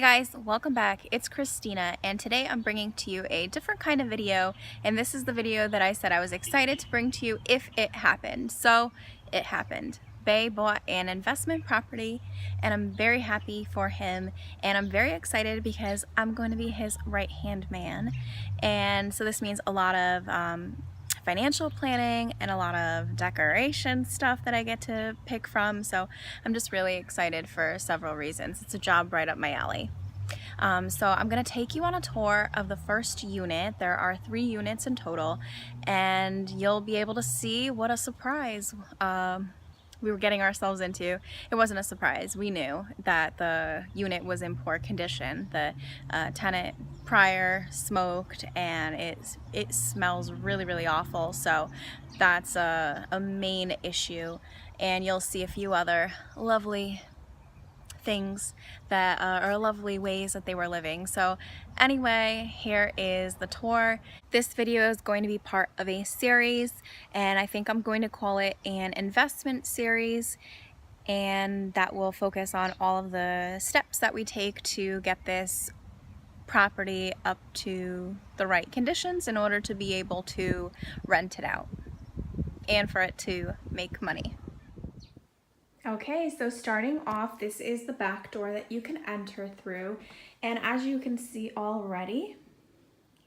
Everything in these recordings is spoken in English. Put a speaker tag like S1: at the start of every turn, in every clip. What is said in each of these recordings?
S1: Hey guys, welcome back. It's Christina, and today I'm bringing to you a different kind of video, and this is the video that I said I was excited to bring to you if it happened. So it happened. Bay bought an investment property, and I'm very happy for him, and I'm very excited because I'm going to be his right-hand man. And so this means a lot of financial planning and a lot of decoration stuff that I get to pick from. So I'm just really excited for several reasons. It's a job right up my alley. So I'm going to take you on a tour of the first unit. There are 3 units in total, and you'll be able to see what a surprise we were getting ourselves into. It wasn't a surprise. We knew that the unit was in poor condition. The tenant prior smoked, and it smells really awful. So that's a main issue, and you'll see a few other lovely things that are lovely ways that they were living. So anyway, here is the tour. This video is going to be part of a series, and I think I'm going to call it an investment series, and that will focus on all of the steps that we take to get this property up to the right conditions in order to be able to rent it out and for it to make money. Okay, so starting off, this is the back door that you can enter through, and as you can see already,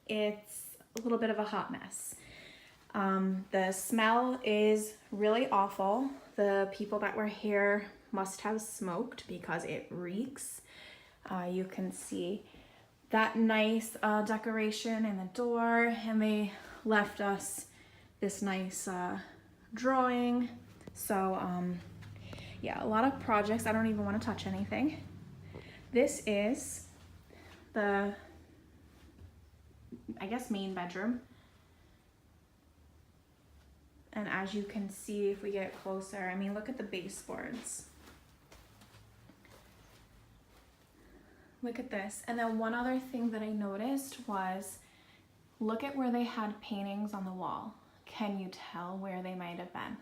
S1: it's a little bit of a hot mess. The smell is really awful. The people that were here must have smoked because it reeks. You can see that nice decoration in the door, and they left us this nice drawing. So yeah, a lot of projects. I don't even want to touch anything. This is the, I guess, main bedroom. And as you can see, if we get closer, I mean, look at the baseboards. Look at this. And then one other thing that I noticed was, look at where they had paintings on the wall. Can you tell where they might have been?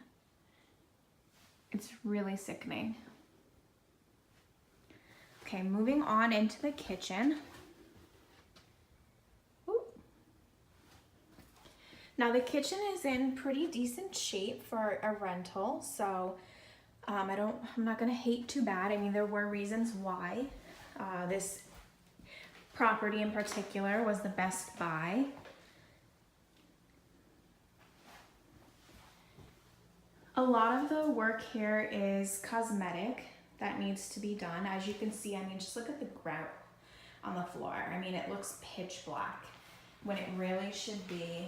S1: It's really sickening. Okay, moving on into the kitchen. Ooh. Now the kitchen is in pretty decent shape for a rental, so I'm not gonna hate too bad. I mean, there were reasons why this property in particular was the best buy. A lot of the work here is cosmetic that needs to be done. As you can see, I mean, just look at the grout on the floor. I mean, it looks pitch black when it really should be.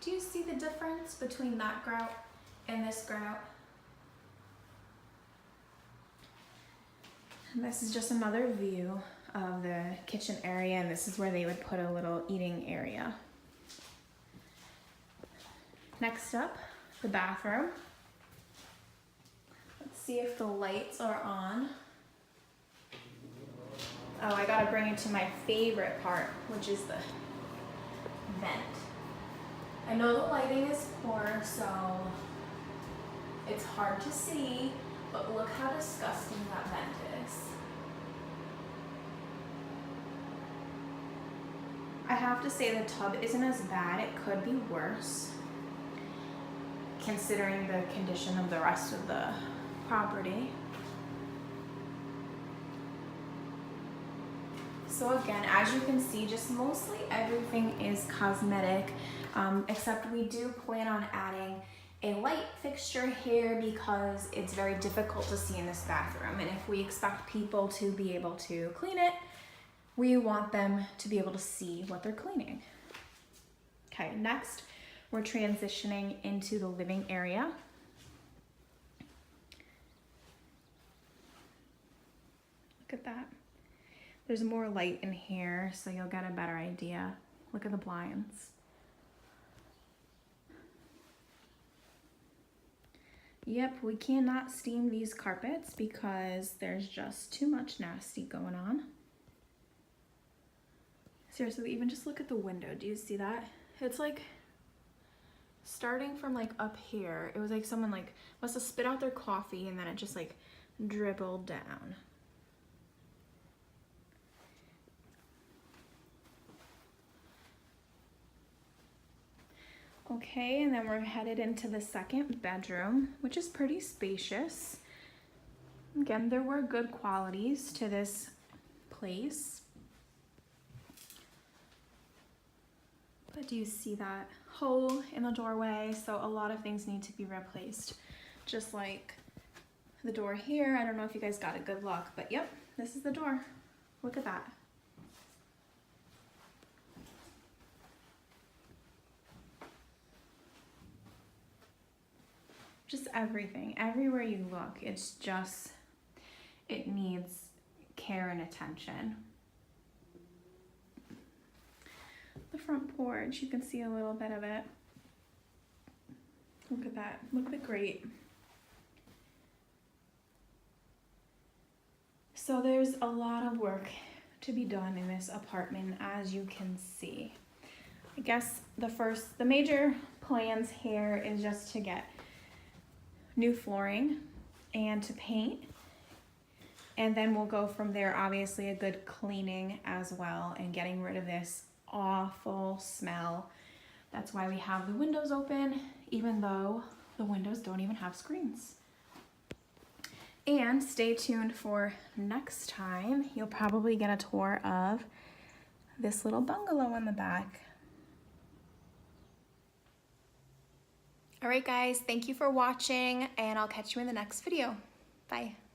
S1: Do you see the difference between that grout and this grout? And this is just another view of the kitchen area, and this is where they would put a little eating area. Next up, the bathroom. Let's see if the lights are on. Oh, I gotta bring you to my favorite part, which is the vent. I know the lighting is poor, so it's hard to see, but look how disgusting that vent is. I have to say the tub isn't as bad. It could be worse, considering the condition of the rest of the property. So again, as you can see, just mostly everything is cosmetic, except we do plan on adding a light fixture here because it's very difficult to see in this bathroom. And if we expect people to be able to clean it, we want them to be able to see what they're cleaning. Okay, next, we're transitioning into the living area. Look at that. There's more light in here, so you'll get a better idea. Look at the blinds. Yep, we cannot steam these carpets because there's just too much nasty going on. Seriously, even just look at the window. Do you see that? It's like, starting from like up here, it was like someone like must have spit out their coffee and then it just like dribbled down. Okay, and then we're headed into the second bedroom, which is pretty spacious. Again, there were good qualities to this place. But do you see that hole in the doorway? So a lot of things need to be replaced. Just like the door here. I don't know if you guys got a good look, but yep, this is the door. Look at that. Just everything, everywhere you look, it's just, it needs care and attention. The front porch, you can see a little bit of it. Look at that, look at the grate. So there's a lot of work to be done in this apartment, as you can see. I guess the major plans here is just to get new flooring and to paint, and then we'll go from there. Obviously a good cleaning as well and getting rid of this awful smell. That's why we have the windows open, even though the windows don't even have screens. And stay tuned for next time. You'll probably get a tour of this little bungalow in the back. All right, guys, thank you for watching, and I'll catch you in the next video. Bye.